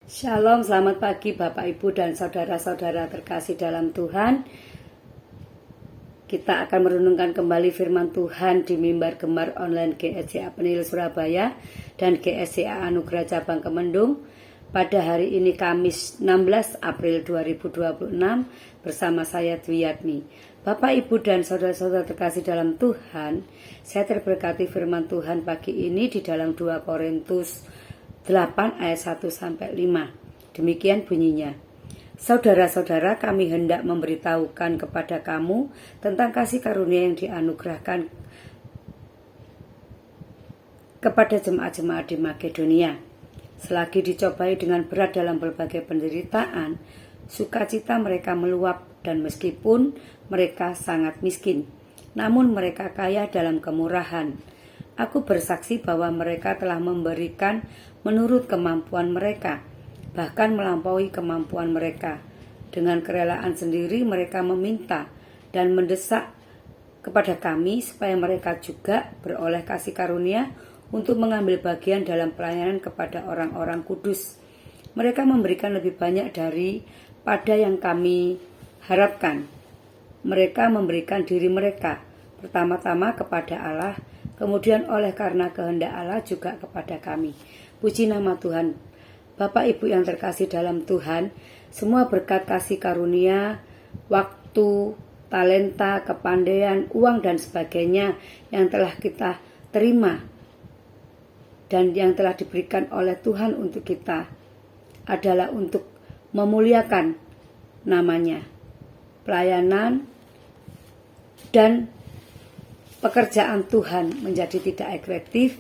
Shalom, selamat pagi Bapak Ibu dan saudara-saudara terkasih dalam Tuhan. Kita akan merenungkan kembali firman Tuhan di mimbar Gemar online GSCA Penil Surabaya dan GSCA Anugerah Cabang Kemendung pada hari ini Kamis 16 April 2026 bersama saya Dwi Yatmi. Bapak Ibu dan saudara-saudara terkasih dalam Tuhan, saya terberkati firman Tuhan pagi ini di dalam 2 Korintus 8 ayat 1 sampai 5. Demikian bunyinya. Saudara-saudara, kami hendak memberitahukan kepada kamu tentang kasih karunia yang dianugerahkan kepada jemaat-jemaat di Makedonia. Selagi dicobai dengan berat dalam berbagai penderitaan, sukacita mereka meluap, dan meskipun mereka sangat miskin, namun mereka kaya dalam kemurahan. Aku bersaksi bahwa mereka telah memberikan menurut kemampuan mereka, bahkan melampaui kemampuan mereka. Dengan kerelaan sendiri mereka meminta dan mendesak kepada kami supaya mereka juga beroleh kasih karunia untuk mengambil bagian dalam pelayanan kepada orang-orang kudus. Mereka memberikan lebih banyak daripada yang kami harapkan. Mereka memberikan diri mereka pertama-tama kepada Allah, kemudian oleh karena kehendak Allah juga kepada kami. Puji nama Tuhan. Bapak Ibu yang terkasih dalam Tuhan, semua berkat kasih karunia, waktu, talenta, kepandaian, uang dan sebagainya yang telah kita terima dan yang telah diberikan oleh Tuhan untuk kita adalah untuk memuliakan namanya. Pelayanan dan pekerjaan Tuhan menjadi tidak efektif,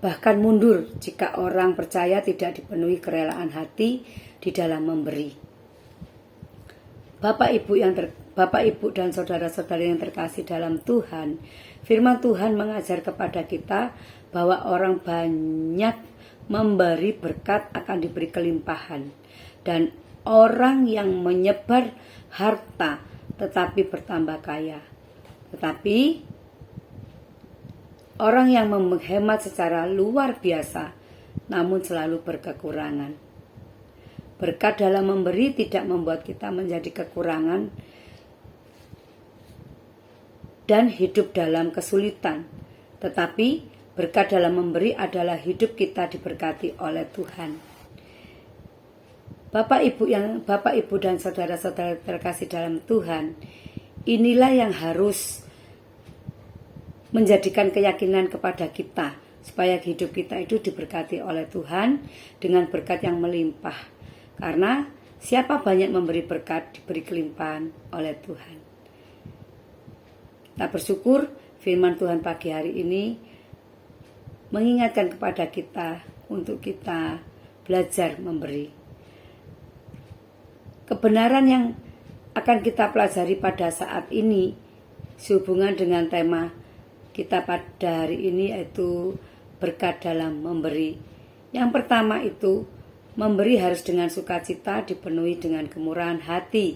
bahkan mundur jika orang percaya tidak dipenuhi kerelaan hati di dalam memberi. Bapak Ibu dan saudara-saudari yang terkasih dalam Tuhan, firman Tuhan mengajar kepada kita bahwa orang banyak memberi berkat akan diberi kelimpahan, dan orang yang menyebar harta tetapi bertambah kaya. Tetapi orang yang menghemat secara luar biasa namun selalu berkekurangan. Berkat dalam memberi tidak membuat kita menjadi kekurangan dan hidup dalam kesulitan. Tetapi berkat dalam memberi adalah hidup kita diberkati oleh Tuhan. Bapak Ibu dan saudara-saudara terkasih dalam Tuhan, inilah yang harus menjadikan keyakinan kepada kita supaya hidup kita itu diberkati oleh Tuhan dengan berkat yang melimpah. Karena siapa banyak memberi berkat diberi kelimpahan oleh Tuhan. Kita bersyukur firman Tuhan pagi hari ini mengingatkan kepada kita untuk kita belajar memberi. Kebenaran yang akan kita pelajari pada saat ini sehubungan dengan tema kita pada hari ini, yaitu berkat dalam memberi. Yang pertama itu, memberi harus dengan sukacita, dipenuhi dengan kemurahan hati.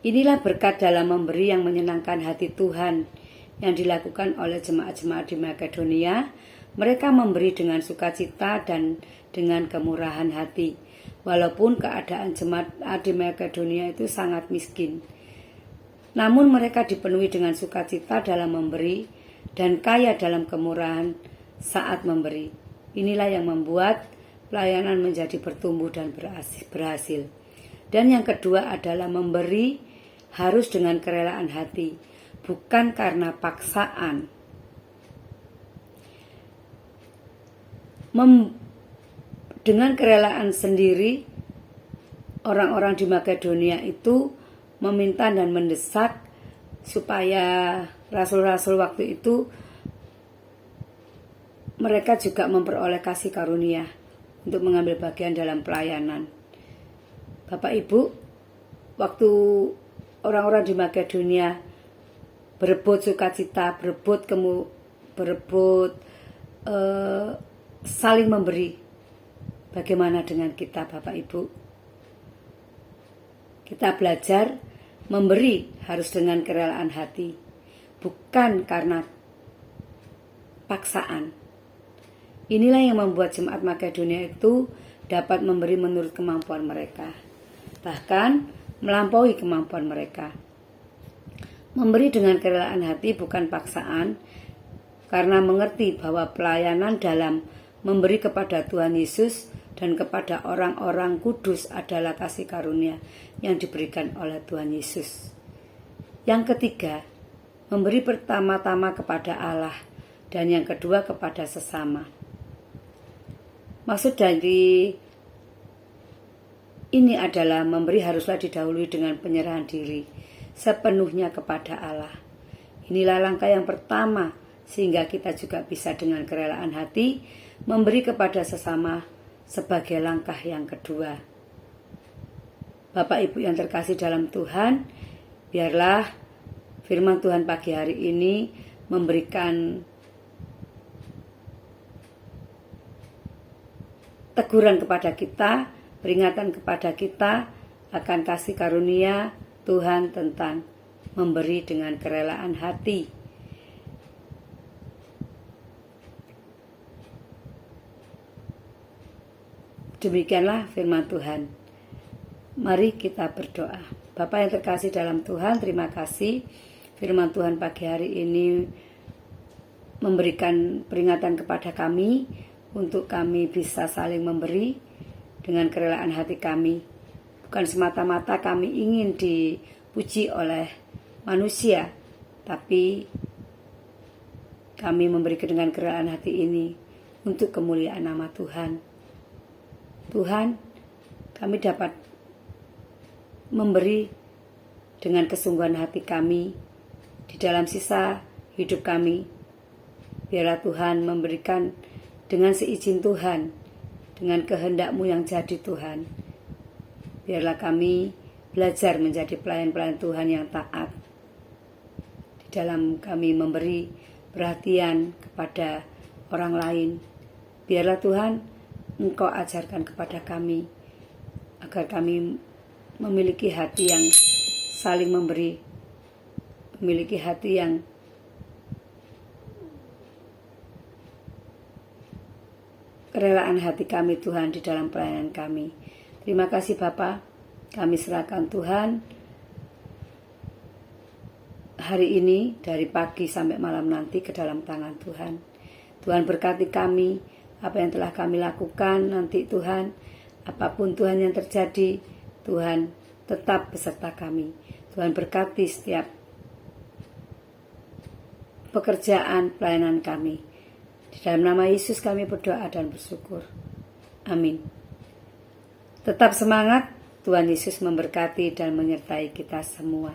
Inilah berkat dalam memberi yang menyenangkan hati Tuhan yang dilakukan oleh jemaat-jemaat di Makedonia. Mereka memberi dengan sukacita dan dengan kemurahan hati, walaupun keadaan jemaat di Makedonia itu sangat miskin. Namun mereka dipenuhi dengan sukacita dalam memberi dan kaya dalam kemurahan saat memberi. Inilah yang membuat pelayanan menjadi bertumbuh dan berhasil. Dan yang kedua adalah memberi harus dengan kerelaan hati, bukan karena paksaan. Dengan kerelaan sendiri, orang-orang di Makedonia itu meminta dan mendesak supaya rasul-rasul waktu itu mereka juga memperoleh kasih karunia untuk mengambil bagian dalam pelayanan. Bapak Ibu, waktu orang-orang di Makedonia berebut sukacita, berebut saling memberi, bagaimana dengan kita Bapak Ibu? Kita belajar memberi harus dengan kerelaan hati, bukan karena paksaan. Inilah yang membuat jemaat Makedonia itu dapat memberi menurut kemampuan mereka, bahkan melampaui kemampuan mereka. Memberi dengan kerelaan hati bukan paksaan, karena mengerti bahwa pelayanan dalam memberi kepada Tuhan Yesus dan kepada orang-orang kudus adalah kasih karunia yang diberikan oleh Tuhan Yesus. Yang ketiga, memberi pertama-tama kepada Allah dan yang kedua kepada sesama. Maksud dari ini adalah memberi haruslah didahului dengan penyerahan diri sepenuhnya kepada Allah. Inilah langkah yang pertama sehingga kita juga bisa dengan kerelaan hati memberi kepada sesama sebagai langkah yang kedua. Bapak Ibu yang terkasih dalam Tuhan, biarlah firman Tuhan pagi hari ini memberikan teguran kepada kita, peringatan kepada kita akan kasih karunia Tuhan tentang memberi dengan kerelaan hati. Demikianlah firman Tuhan. Mari kita berdoa. Bapa yang terkasih dalam Tuhan, terima kasih firman Tuhan pagi hari ini memberikan peringatan kepada kami untuk kami bisa saling memberi dengan kerelaan hati kami. Bukan semata-mata kami ingin dipuji oleh manusia, tapi kami memberi dengan kerelaan hati ini untuk kemuliaan nama Tuhan. Tuhan, kami dapat memberi dengan kesungguhan hati kami di dalam sisa hidup kami. Biarlah Tuhan memberikan dengan seizin Tuhan, dengan kehendak-Mu yang jadi Tuhan. Biarlah kami belajar menjadi pelayan-pelayan Tuhan yang taat. Di dalam kami memberi perhatian kepada orang lain. Biarlah Tuhan, Engkau ajarkan kepada kami, agar kami memiliki hati yang saling memberi, memiliki hati yang kerelaan hati kami Tuhan di dalam pelayanan kami. Terima kasih Bapa, kami serahkan Tuhan hari ini dari pagi sampai malam nanti ke dalam tangan Tuhan. Tuhan berkati kami, apa yang telah kami lakukan nanti Tuhan, apapun Tuhan yang terjadi, Tuhan tetap beserta kami. Tuhan berkati setiap pekerjaan pelayanan kami. Di dalam nama Yesus kami berdoa dan bersyukur. Amin. Tetap semangat, Tuhan Yesus memberkati dan menyertai kita semua.